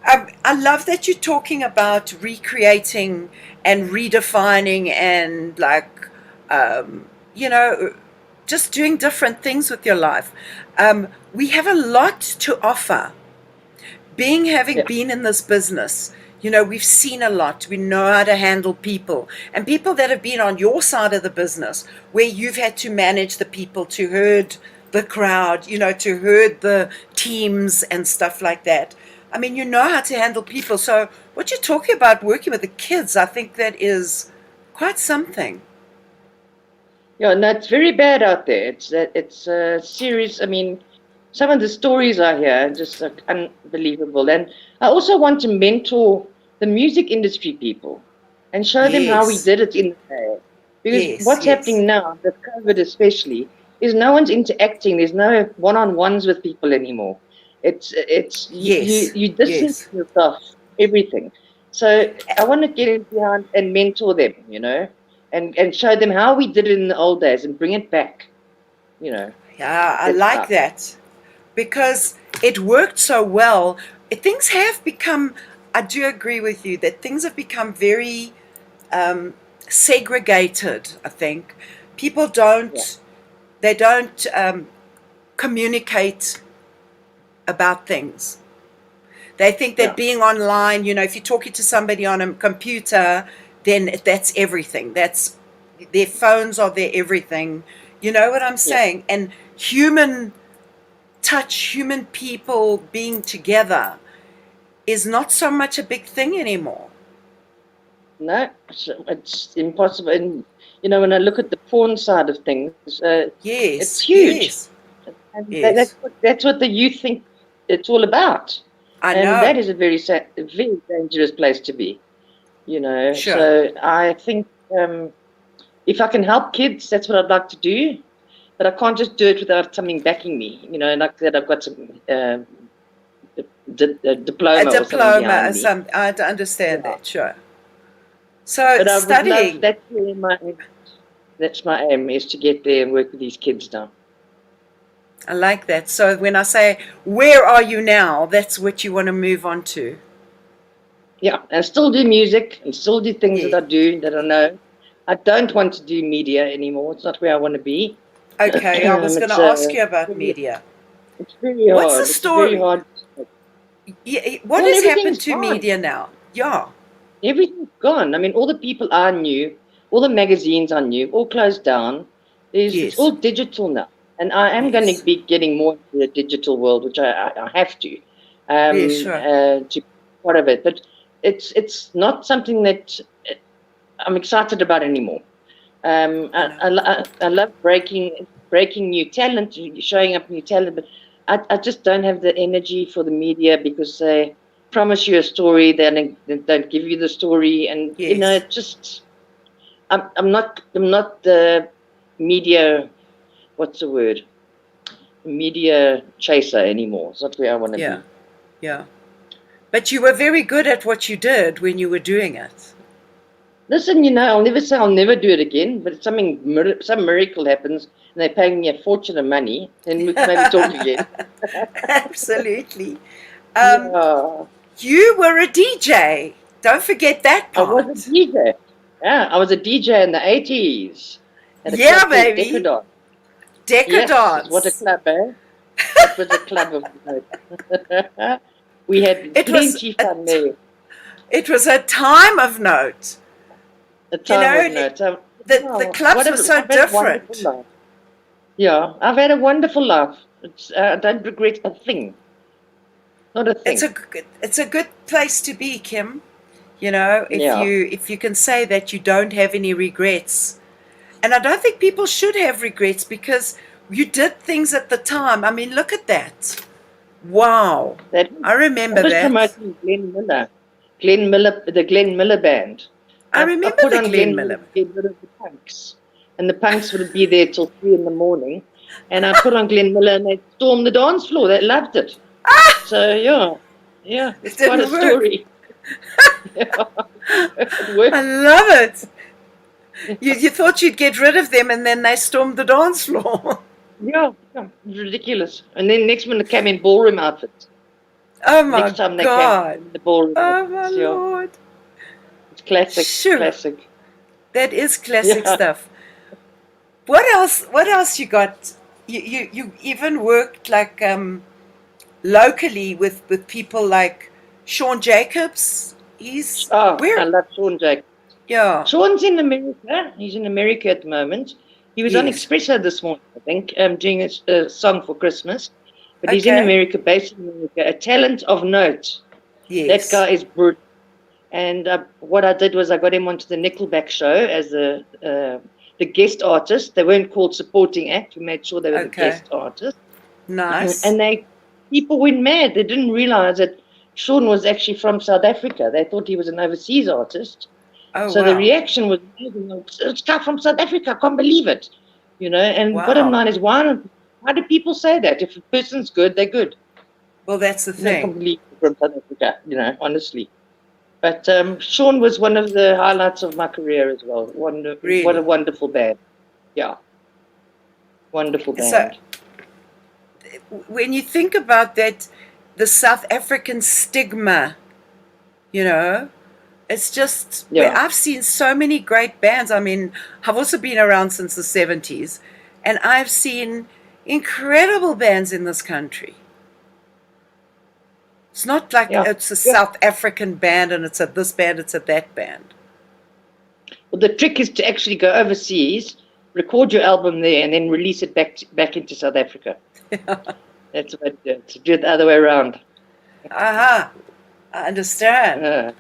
I love that you're talking about recreating and redefining and just doing different things with your life. We have a lot to offer. Having Yeah. been in this business, we've seen a lot. We know how to handle people, and people that have been on your side of the business, where you've had to manage the people, to herd the crowd, to herd the teams and stuff like that. I mean, you know how to handle people. So what you're talking about working with the kids, I think that is quite something. Yeah, no, it's very bad out there. It's serious. I mean, some of the stories I hear are just like unbelievable. And I also want to mentor the music industry people and show them how we Yes, did it in the day. Because yes, what's yes, happening now, with COVID especially, is no one's interacting. There's no one-on-ones with people anymore. It's yes, you distance yes. yourself, everything. So I want to get in behind and mentor them, and show them how we did it in the old days and bring it back, you know, Yeah, I that like stuff. that because it worked so well. Things have become, I do agree with you that things have become very segregated, I think. People Yeah, they don't communicate about things. They think that yeah, being online, if you're talking to somebody on a computer, then that's everything. That's their phones are their everything. You know what I'm yeah. saying? And human touch, human people being together is not so much a big thing anymore. No, it's impossible. And, when I look at the porn side of things, it's Yes, huge. yes, And yes. that's what the youth think it's all about. I And that know. is a very dangerous place to be. Sure. So I think if I can help kids, that's what I'd like to do. But I can't just do it without something backing me. Like that, I've got some a A diploma or something diploma behind or me. some, I understand Yeah. that, sure. So But I would love, studying, that's my aim, is to get there and work with these kids now. I like that. So when I say, where are you now? That's what you want to move on to. Yeah, and still do music and still do things that Yeah. I do that I know. I don't want to do media anymore. It's not where I want to be. Okay, I was going to it's ask you about media. it's very What's the hard. It's very story? hard. Yeah, what Well, has happened everything's to gone. media now? Yeah. Everything's gone. I mean, all the people I knew, all the magazines I knew, all closed down. It's Yes. all digital now, and I am going to Yes. be getting more into the digital world, which I have Yeah, sure. to be part of it. But it's not something that I'm excited about anymore. I know. I love breaking new talent, showing up new talent, but I just don't have the energy for the media because they promise you a story, then they don't give you the story, and Yes. it just I'm not the media. What's the word? Media chaser anymore. It's not where I want to Yeah. be. Yeah. But you were very good at what you did when you were doing it. Listen, I'll never say I'll never do it again, but if some miracle happens and they're paying me a fortune of money, then we can maybe talk again. Absolutely. Um, Yeah, you were a DJ. Don't forget that I was a part. DJ. Yeah, I was a DJ in the 80s at a Yeah, club called baby. Decadon. Yes, what a Decadence. club, eh? That was a club of note. We had It was plenty a fun there. it was a time of note. A You time of know, note. the clubs were so I've had a wonderful different. life. Yeah, I've had a wonderful life. I don't regret a thing. Not a thing. It's a good place to be, Kim. If Yeah. you can say that you don't have any regrets. And I don't think people should have regrets because you did things at the time. I mean, look at that. Wow. That I that remember was that. promoting Glenn Miller. Glenn Miller, the Glenn Miller band. I I remember put the on Glenn Glenn Miller Miller. to get rid of the punks. And the punks would be there till 3 in the morning. And I put on Glenn Miller and they stormed the dance floor. They loved it. So yeah, It it's quite a didn't work. story. Yeah, it worked. I love it. You thought you'd get rid of them and then they stormed the dance floor. Yeah, ridiculous. And then next one they came in ballroom outfits. Oh Next my time they came God. in the ballroom Oh my outfits. Yeah, Lord. it's classic, Sure. classic. That is classic Yeah. stuff. What else you got? You even worked like locally with people like Sean Jacobs. He's I where? love Sean Jacobs. Yeah. Sean's in America. He's in America at the moment. He was on Yes. Expresso this morning, I think, doing a song for Christmas. But he's in Okay. America, based in America. A talent of note. That Yes. guy is brilliant. And what I did was I got him onto the Nickelback show as the guest artist. They weren't called supporting act. We made sure they were the Okay. guest artist. Nice. And people went mad. They didn't realize that Sean was actually from South Africa. They thought he was an overseas artist. Oh So the wow. reaction was amazing. It's guy from South Africa. I can't believe it. And bottom Wow. line is, why do people say that? If a person's good, they're good. Well, that's the No can thing. believe from South Africa, honestly. But Sean was one of the highlights of my career as well. What a Really. wonderful band. Yeah. Wonderful band. So when you think about that, the South African stigma, it's just, I've seen so many great bands. I mean, I've also been around since the 70s, and I've seen incredible bands in this country. It's not like it's a South African band and it's at this band, it's at that band. Well, the trick is to actually go overseas, record your album there, and then release it back into South Africa. That's what to do it the other way around. Aha, I understand.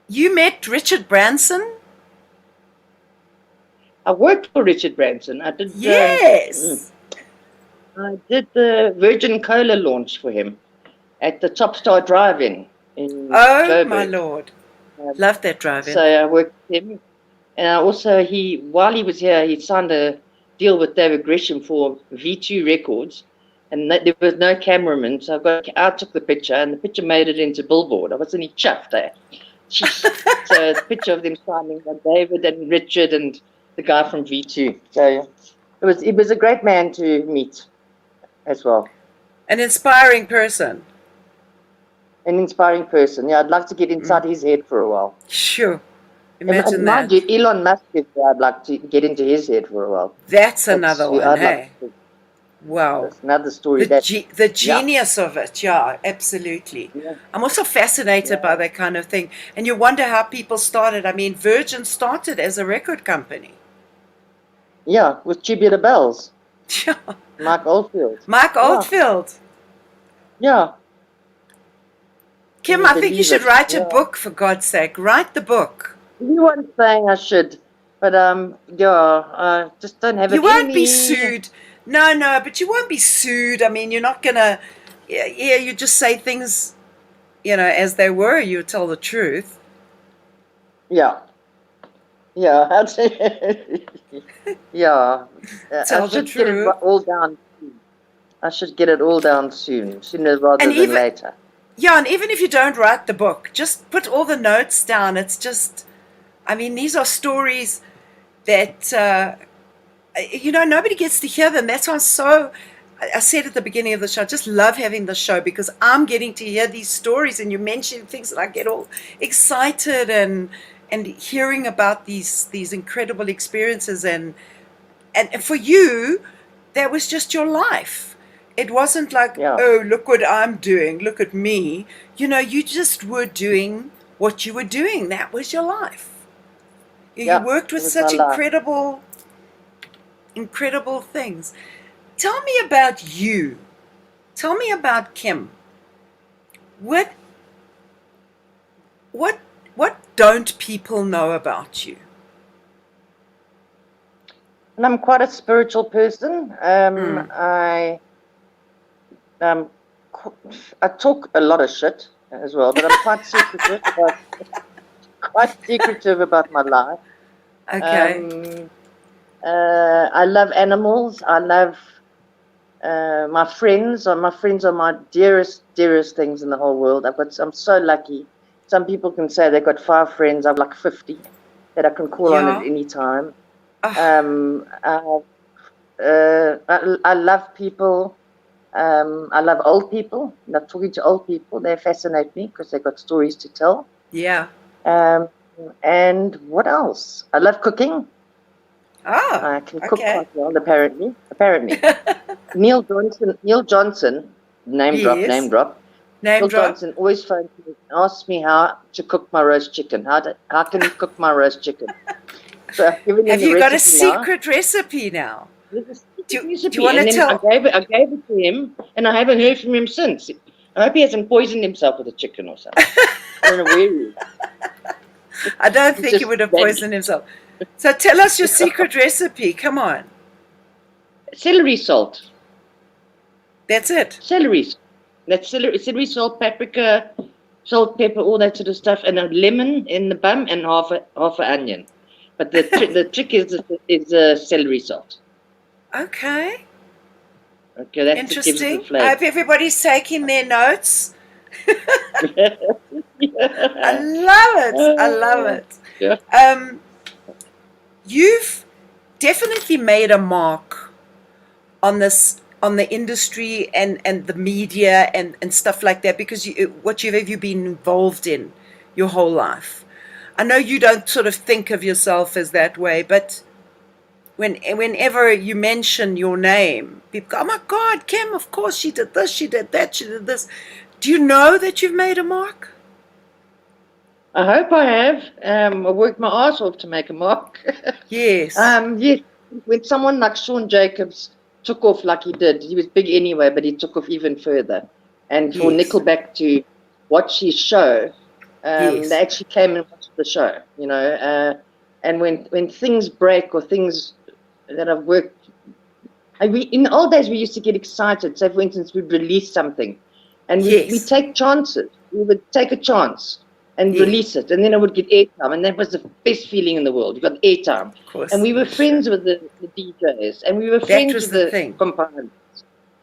You met Richard Branson? I worked for Richard Branson. I did. Yes. I did the Virgin Cola launch for him at the Top Star Drive-In in Joburg. My Lord. Love that drive-in. So I worked with him. And also, while he was here, he signed a deal with David Gresham for V2 Records. And there was no cameraman, so I took the picture, and the picture made it into Billboard. I wasn't even chuffed there. So the picture of them signing by David and Richard and the guy from V2. So it was a great man to meet as well. An inspiring person. An inspiring person. Yeah, I'd like to get inside his head for a while. Sure. Imagine that. Elon Musk is there. I'd like to get into his head for a while. That's another one, hey? Wow. That's another story. The genius of it, yeah, absolutely. Yeah. I'm also fascinated by that kind of thing. And you wonder how people started. I mean, Virgin started as a record company. Yeah, with Tubular Bells. Yeah. Mike Oldfield. Mike Oldfield. Yeah. Kim, I think you should write a book, for God's sake. Write the book. You weren't saying I should, but I just don't have it. You won't be sued. No, but you won't be sued. I mean, you're not going to, you just say things, as they were. You tell the truth. Yeah. Yeah. Yeah. Tell the truth. Get it all down soon. I should get it all down soon, sooner rather than later. Yeah, and even if you don't write the book, just put all the notes down. It's just, I mean, these are stories that, nobody gets to hear them. That's why I said at the beginning of the show, I just love having the show because I'm getting to hear these stories and you mention things that I get all excited and hearing about these incredible experiences. And for you, that was just your life. It wasn't like, oh, look what I'm doing. Look at me. You just were doing what you were doing. That was your life. You worked with such incredible things. Tell me about you. Tell me about Kim. What don't people know about you? And I'm quite a spiritual person. I talk a lot of shit as well, but I'm quite secretive about my life. Okay. I love animals. I love my friends. My friends are my dearest things in the whole world. I'm so lucky. Some people can say they've got 5 friends. I've like 50 that I can call on at any time. I love people. I love old people. I love talking to old people. They fascinate me because they've got stories to tell. Yeah. And what else? I love cooking. Oh, I can cook okay. quite well, apparently. Apparently. Neil Johnson, name drop, Yes. name drop. Name Neil drop. Johnson always phones me and asks me how to cook my roast chicken. How can you cook my roast chicken? So I've given him Have the you got a recipe now. secret recipe now? There's a Do secret you recipe, want to and then tell? I gave it to him, and I haven't heard from him since. I hope he hasn't poisoned himself with a chicken or something. I don't know where he is. I don't He's think he just would have vanished. poisoned himself. So tell us your secret recipe. Come on. Celery salt. That's it. Celery. That's celery salt, paprika, salt, pepper, all that sort of stuff, and a lemon in the bum and half an onion. But the trick is celery salt. Okay. Okay, that gives it the Interesting. I flavor. hope everybody's taking their notes. I love it. I love it. Yeah. You've definitely made a mark on this, on the industry and the media and stuff like that, because what have you been involved in your whole life? I know you don't sort of think of yourself as that way, but whenever you mention your name, people go, "Oh my God, Kim! Of course she did this, she did that, she did this." Do you know that you've made a mark? I hope I have. I worked my ass off to make a mark. Yes. Yes. When someone like Sean Jacobs took off like he did, he was big anyway, but he took off even further. And for Yes. Nickelback to watch his show, Yes. they actually came and watched the show, you know. And when things break or things that I've worked, in the old days we used to get excited. So, for instance, we'd release something, and we Yes. take chances. We would take a chance and Yeah. release it, and then it would get airtime, and that was the best feeling in the world. You got airtime, Of course. and we were Sure. friends with the DJs, and we were That friends was with the the thing. compilers.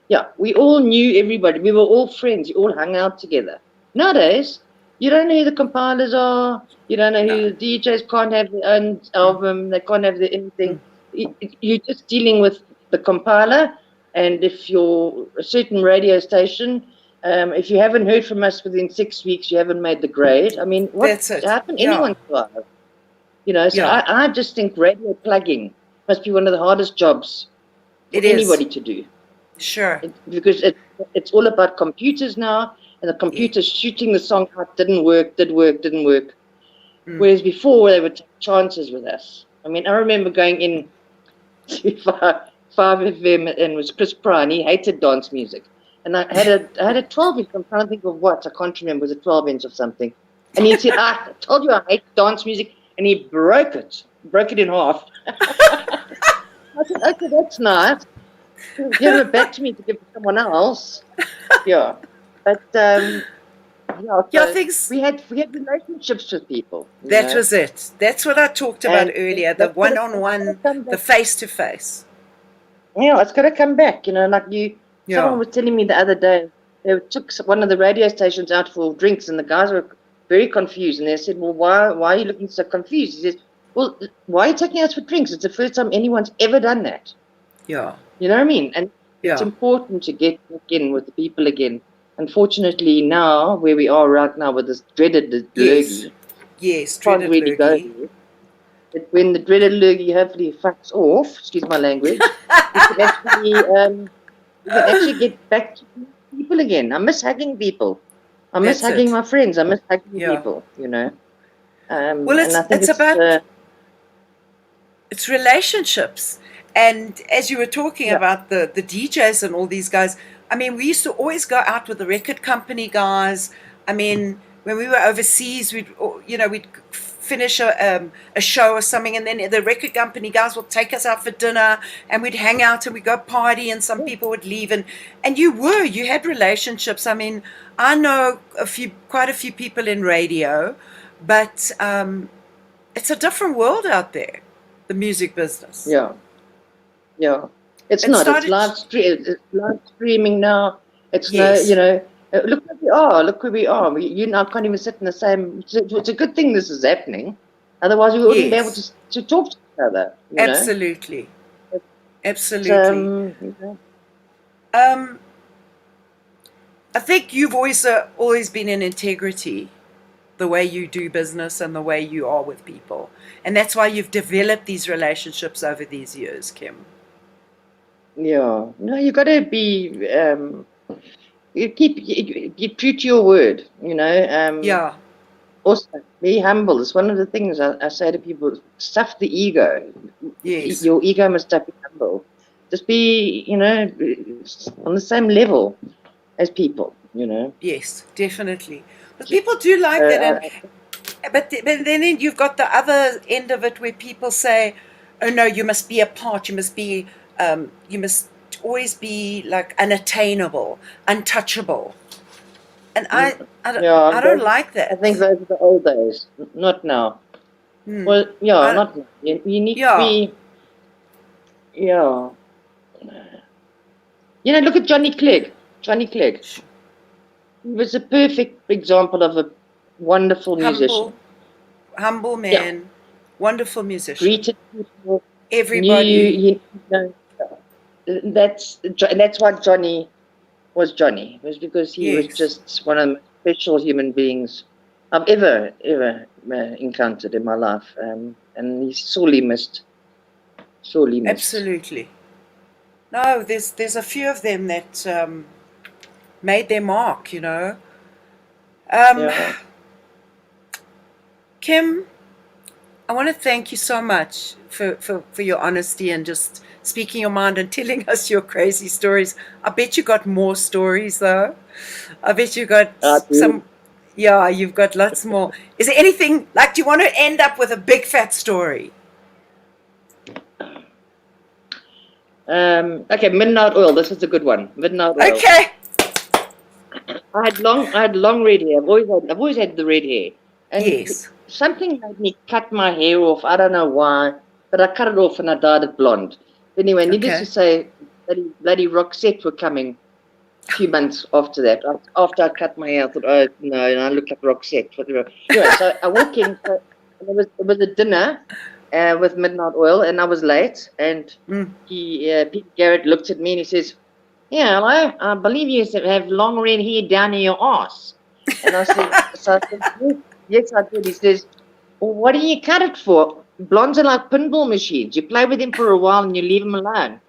Yeah, we all knew everybody. We were all friends. We all hung out together. Nowadays, you don't know who the compilers are. You don't know who the DJs can't have their own album. They can't have their anything. You're just dealing with the compiler, and if you're a certain radio station, if you haven't heard from us within 6 weeks, you haven't made the grade. I mean, That's it. how can Yeah. anyone survive? You know, so Yeah. I just think radio plugging must be one of the hardest jobs for It is. anybody to do. Sure. Because it's all about computers now, and the computers shooting the song out didn't work. Whereas before they would take chances with us. I mean, I remember going in to 5FM, and it was Chris Prine. He hated dance music, and I had a 12-inch. I'm trying to think of what, I can't remember. It was a 12-inch or something. And he said, "I told you I hate dance music," and he broke it in half. I said, "Okay, that's nice. Give it back to me to give to someone else." Yeah, but Things. we had relationships with people. That was it. That's what I talked about earlier. The one-on-one, the face-to-face. Yeah, it's got to come back. You know, like someone was telling me the other day, they took one of the radio stations out for drinks, and the guys were very confused. And they said, "Well, why are you looking so confused?" He says, "Well, why are you taking us for drinks? It's the first time anyone's ever done that." Yeah. You know what I mean? And it's important to get back in with the people again. Unfortunately, now, where we are right now with this dreaded lurgy, yes, can't really go there. But when the dreaded lurgy hopefully fucks off, excuse my language, we can actually get back to people again. I miss hugging people. I miss hugging my friends. I miss hugging people, you know. Well, and I think it's about it's relationships. And as you were talking about the DJs and all these guys, I mean, we used to always go out with the record company guys. I mean, when we were overseas, we'd finish a show or something, and then the record company guys would take us out for dinner, and we'd hang out and we'd go party, and some people would leave, and you had relationships. I mean, I know quite a few people in radio, but it's a different world out there, the music business. Yeah. It's not. It's live streaming now. It's look where we are. You now can't even sit in the same. It's a good thing this is happening. Otherwise, we wouldn't be able to talk to each other. Absolutely. I think you've always been in integrity, the way you do business and the way you are with people. And that's why you've developed these relationships over these years, Kim. Yeah. No, you got to be, you true to your word, you know. Yeah. Also, be humble. It's one of the things I say to people, stuff the ego. Yes. Your ego must be humble. Just be, you know, on the same level as people, you know. Yes, definitely. But people do like that. But then you've got the other end of it where people say, oh no, you must be apart. You must always be like unattainable, untouchable. And I don't like that. I think those are the old days, not now. Well, yeah, not now. You need to be, yeah. You know, look at Johnny Clegg. Johnny Clegg. He was a perfect example of a wonderful musician. Humble man, wonderful musician. Greeted people. Everybody. That's why Johnny was Johnny. It was because he was just one of the most special human beings I've ever encountered in my life, and he's sorely missed. Sorely missed. Absolutely. No, there's a few of them that made their mark, you know. Kim, I want to thank you so much for your honesty and just speaking your mind and telling us your crazy stories. I bet you got more stories, though. I bet you got some. Yeah, you've got lots more. Is there anything, like, do you want to end up with a big fat story? Okay, Midnight Oil. This is a good one. Midnight Oil. Okay. I had long red hair. I've always had the red hair. And yes. Something made me cut my hair off. I don't know why, but I cut it off and I dyed it blonde. Anyway, needless to say, bloody Roxette were coming a few months after that. After I cut my hair, I thought, oh no, I look like Roxette. Anyway, so I walk in. It was a dinner with Midnight Oil, and I was late. And Pete Garrett looked at me and he says, "Yeah, hello. I believe you have long red hair down in your arse." And I said, yes, I did. He says, well, what do you cut it for? Blondes are like pinball machines. You play with them for a while and you leave them alone.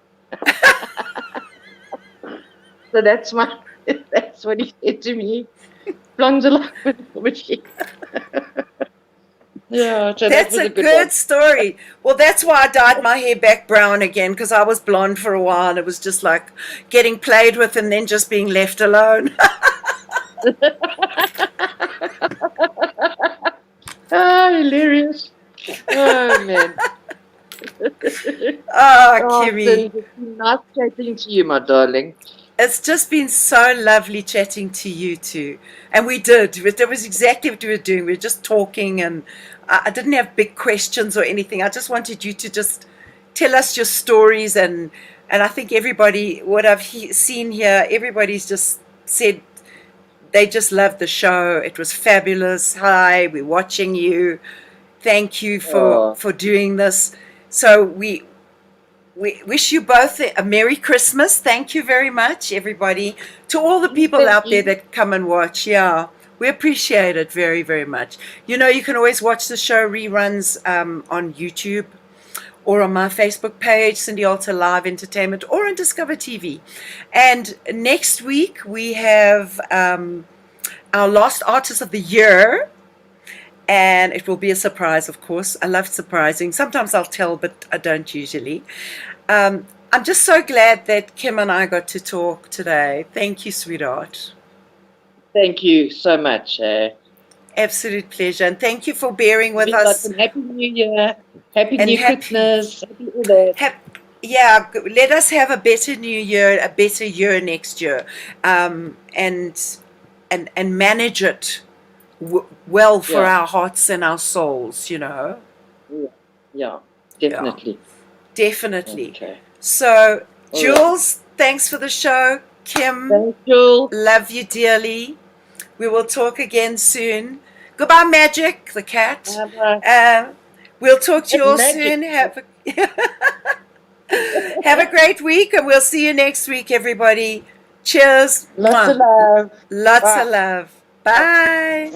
So that's what he said to me. Blondes are like pinball machines. Yeah, so that's a good story. Well, that's why I dyed my hair back brown again, because I was blonde for a while and it was just like getting played with and then just being left alone. Oh, hilarious. Oh, man. Kimmy. It's nice chatting to you, my darling. It's just been so lovely chatting to you too. And we did. That was exactly what we were doing. We were just talking, and I didn't have big questions or anything. I just wanted you to just tell us your stories. And I think everybody, what I've seen here, everybody's just said they just loved the show. It was fabulous. Hi, we're watching you. Thank you for doing this. So we wish you both a Merry Christmas. Thank you very much, everybody. To all the people out there that come and watch. Yeah, we appreciate it very, very much. You know, you can always watch the show reruns on YouTube or on my Facebook page, Cindy Alter Live Entertainment, or on Discover TV. And next week we have our last artist of the year. And it will be a surprise, of course. I love surprising. Sometimes I'll tell, but I don't usually. I'm just so glad that Kim and I got to talk today. Thank you, sweetheart. Thank you so much. Absolute pleasure. And thank you for bearing with us. Happy New Year. Happy New Christmas. Happy all that. Yeah, let us have a better new year, a better year next year. And manage it well for our hearts and our souls, you know. Yeah, definitely. Yeah, definitely. Okay. So, Jules, thanks for the show. Kim, thank you. Love you dearly. We will talk again soon. Goodbye, Magic, the cat. We'll talk to you all soon. Have a great week, and we'll see you next week, everybody. Cheers. Lots of love. Lots of love. Bye.